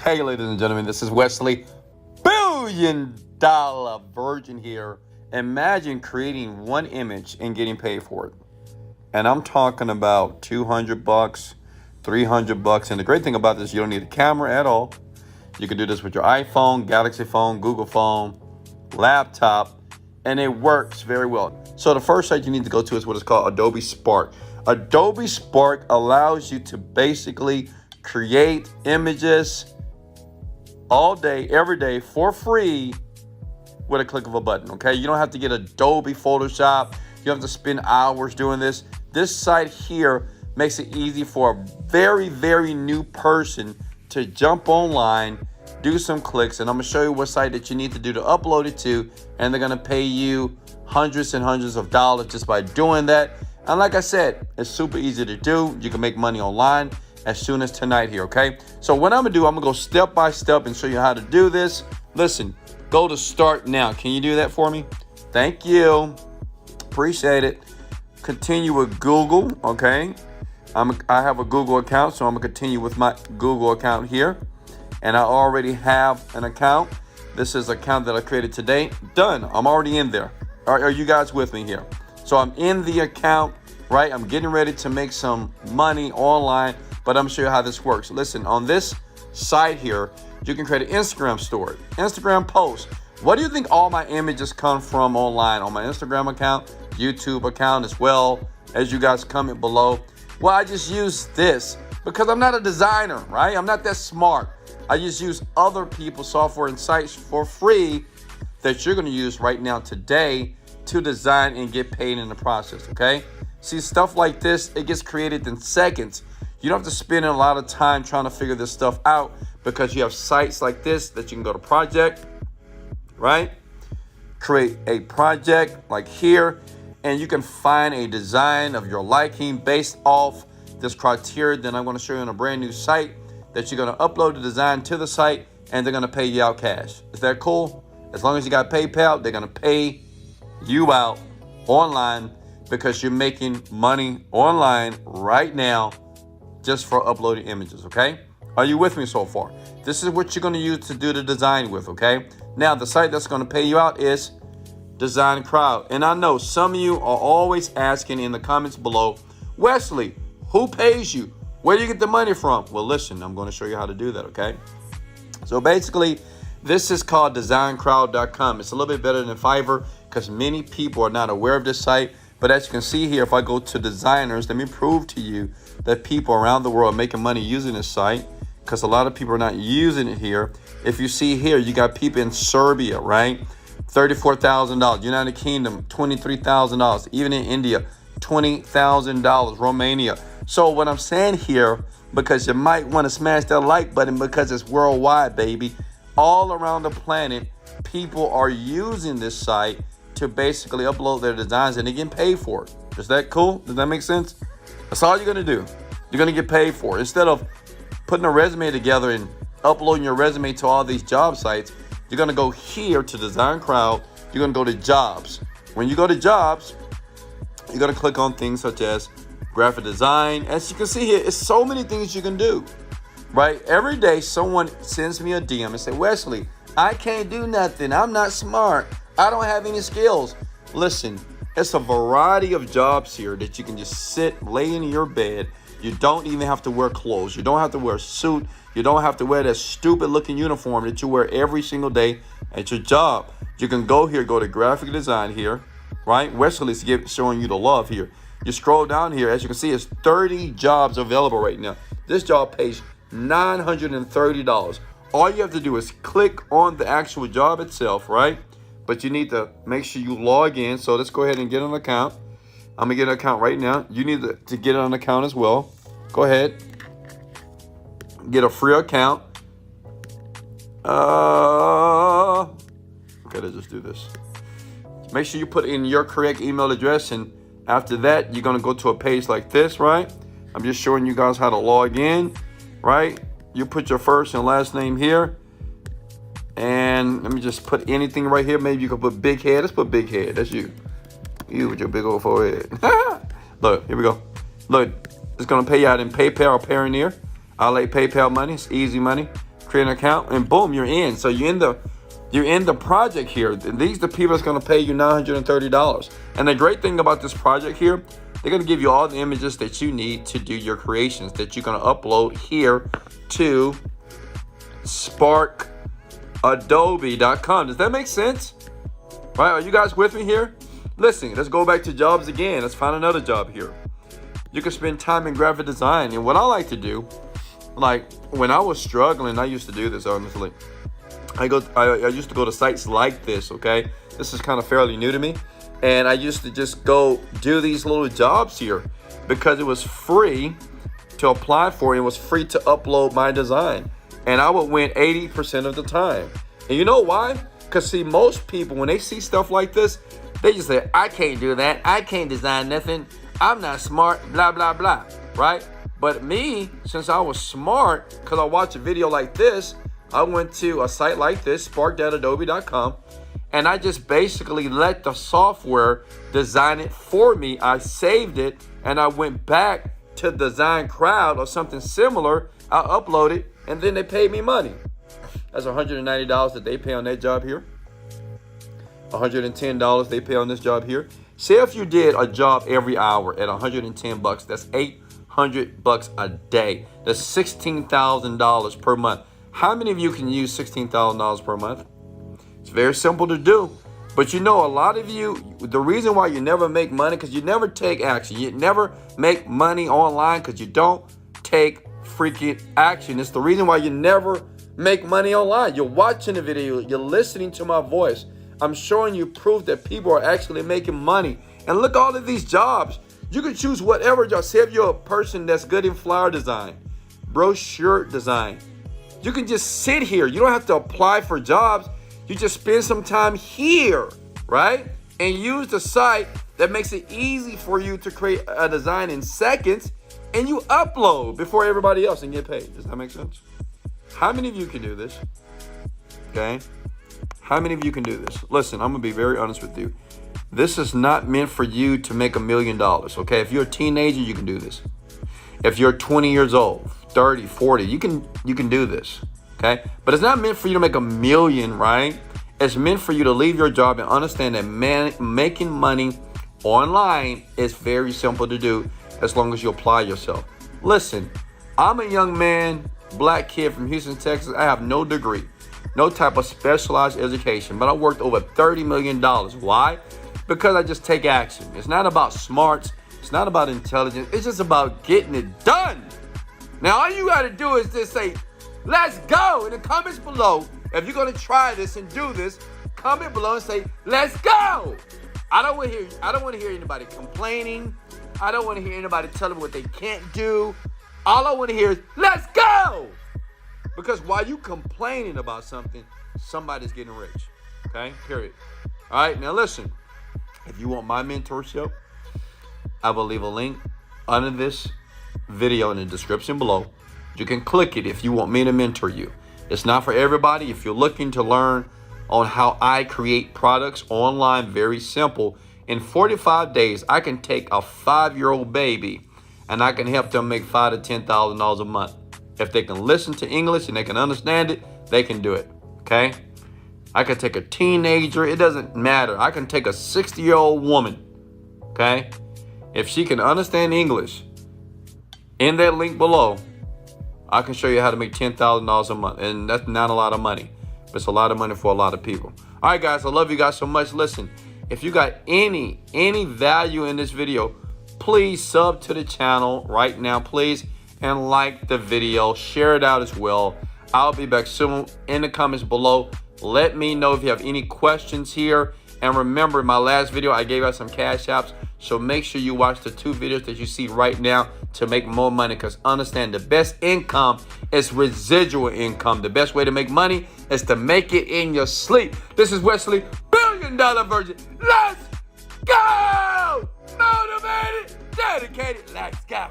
Hey, ladies and gentlemen, this is Wesley, $1 billion virgin here. Imagine creating one image and getting paid for it. And I'm talking about 200 bucks, 300 bucks. And the great thing about this, you don't need a camera at all. You can do this with your iPhone, Galaxy phone, Google phone, laptop, and it works very well. So the first site you need to go to is what is called Adobe Spark. Adobe Spark allows you to basically create images all day, every day for free with a click of a button, okay? You don't have to get Adobe Photoshop. You don't have to spend hours doing this. This site here makes it easy for a very, very new person to jump online, do some clicks, and I'm gonna show you what site that you need to do to upload it to, and they're gonna pay you hundreds and hundreds of dollars just by doing that. And like I said, it's super easy to do. You can make money online as soon as tonight here, okay? So what I'm gonna do, I'm gonna go step by step and show you how to do this. Listen, go to start now. Can you do that for me? Thank you. Appreciate it. Continue with Google, okay? I have a Google account, so I'm gonna continue with my Google account here. And I already have an account. This is an account that I created today. Done, I'm already in there. Are you guys with me here? So I'm in the account, right? I'm getting ready to make some money online, but I'm gonna show you how this works. Listen, on this site here, you can create an Instagram story, Instagram post. What do you think all my images come from online? On my Instagram account, YouTube account, as well as you guys comment below. Well, I just use this because I'm not a designer, right? I'm not that smart. I just use other people's software and sites for free that you're gonna use right now today to design and get paid in the process, okay? See, stuff like this, it gets created in seconds. You don't have to spend a lot of time trying to figure this stuff out because you have sites like this that you can go to project, right? Create a project like here, and you can find a design of your liking based off this criteria. Then I'm going to show you on a brand new site that you're going to upload the design to the site, and they're going to pay you out cash. Is that cool? As long as you got PayPal, they're going to pay you out online because you're making money online right now just for uploading images, okay? Are you with me so far? This is what you're going to use to do the design with, okay? Now, the site that's going to pay you out is Design Crowd. And I know some of you are always asking in the comments below, Wesley, who pays you? Where do you get the money from? Well, listen, I'm going to show you how to do that, okay? So basically, this is called designcrowd.com. It's a little bit better than Fiverr because many people are not aware of this site. But as you can see here, if I go to designers, let me prove to you that people around the world are making money using this site because a lot of people are not using it here. If you see here, you got people in Serbia, right? $34,000. United Kingdom, $23,000. Even in India, $20,000. Romania. So what I'm saying here, because you might want to smash that like button because it's worldwide, baby. All around the planet, people are using this site to basically upload their designs and they get paid for it. Is that cool? Does that make sense? That's all you're gonna do. You're gonna get paid for it. Instead of putting a resume together and uploading your resume to all these job sites, you're gonna go here to Design Crowd. You're gonna go to jobs. When you go to jobs, you're gonna click on things such as graphic design. As you can see here, it's so many things you can do, right? Every day someone sends me a DM and say, Wesley, I can't do nothing. I'm not smart. I don't have any skills. Listen, it's a variety of jobs here that you can just sit, lay in your bed. You don't even have to wear clothes. You don't have to wear a suit. You don't have to wear that stupid looking uniform that you wear every single day at your job. You can go here, go to graphic design here, right? Wesley's showing you the love here. You scroll down here, as you can see, it's 30 jobs available right now. This job pays $930. All you have to do is click on the actual job itself, right? But you need to make sure you log in. So let's go ahead and get an account. I'm gonna get an account right now. You need to get an account as well. Go ahead. Get a free account. Okay, let's just do this. Make sure you put in your correct email address, and after that, you're gonna go to a page like this, right? I'm just showing you guys how to log in, right? You put your first and last name here. And let me just put anything right here. Maybe you can put big head. Let's put big head. That's you. You with your big old forehead. Look, here we go. Look, it's going to pay you out in PayPal or Payoneer. I'll lay PayPal money. It's easy money. create an account, and boom, you're in. So you're in the project here. And these are the people that's going to pay you $930. And the great thing about this project here, they're going to give you all the images that you need to do your creations that you're going to upload here to sparkadobe.com. Does that make sense? Right? Are you guys with me here? Listen, let's go back to jobs again. Let's find another job here. You can spend time in graphic design. And what I like to do, like when I was struggling, I used to do this, honestly. I used to go to sites like this, okay? This is kind of fairly new to me. And I used to just go do these little jobs here because it was free to apply for. It was free to upload my design. And I would win 80% of the time. And you know why? Because see, most people, when they see stuff like this, they just say, I can't do that. I can't design nothing. I'm not smart, blah, blah, blah, right? But me, since I was smart, because I watched a video like this, I went to a site like this, spark.adobe.com, and I just basically let the software design it for me. I saved it, and I went back to Design Crowd or something similar. I uploaded, and then they paid me money. That's $190 that they pay on that job here. $110 they pay on this job here. Say if you did a job every hour at $110, that's $800 a day. That's $16,000 per month. How many of you can use $16,000 per month? It's very simple to do. But you know, a lot of you, the reason why you never make money, because you never take action. You never make money online because you don't take freaking action. It's the reason why you never make money online. You're watching the video. You're listening to my voice. I'm showing you proof that people are actually making money. And look, all of these jobs. You can choose whatever job. Say if you're a person that's good in flower design, brochure design. You can just sit here. You don't have to apply for jobs. You just spend some time here, right? And use the site that makes it easy for you to create a design in seconds, and you upload before everybody else and get paid. Does that make sense? How many of you can do this? Okay. How many of you can do this? Listen, I'm going to be very honest with you. This is not meant for you to make $1 million, okay? If you're a teenager, you can do this. If you're 20 years old, 30, 40, you can do this, okay? But it's not meant for you to make $1 million, right? It's meant for you to leave your job and understand that making money online is very simple to do as long as you apply yourself. Listen, I'm a young man, black kid from Houston, Texas. I have no degree. No type of specialized education, but I worked over $30 million. Why? Because I just take action. It's not about smarts. It's not about intelligence. It's just about getting it done. Now, all you got to do is just say, let's go in the comments below. If you're going to try this and do this, comment below and say, let's go. I don't want to hear anybody complaining. I don't want to hear anybody telling me what they can't do. All I want to hear is, let's go. Because while you complaining about something, somebody's getting rich. Okay? Period. All right. Now listen. If you want my mentorship, I will leave a link under this video in the description below. You can click it if you want me to mentor you. It's not for everybody. If you're looking to learn on how I create products online, very simple. In 45 days, I can take a 5-year-old baby and I can help them make $5,000 to $10,000 a month. If they can listen to English and they can understand it, they can do it, okay? I can take a teenager. It doesn't matter. I can take a 60-year-old woman, okay? If she can understand English, in that link below, I can show you how to make $10,000 a month. And that's not a lot of money, but it's a lot of money for a lot of people. All right, guys, I love you guys so much. Listen, if you got any value in this video, please sub to the channel right now, please. And like the video, share it out as well. I'll be back soon. In the comments below, let me know if you have any questions here. And remember, in my last video, I gave out some cash apps. So make sure you watch the 2 videos that you see right now to make more money. Because understand, the best income is residual income. The best way to make money is to make it in your sleep. This is Wesley, $1 Billion Virgin. Let's go! Motivated, dedicated, let's go.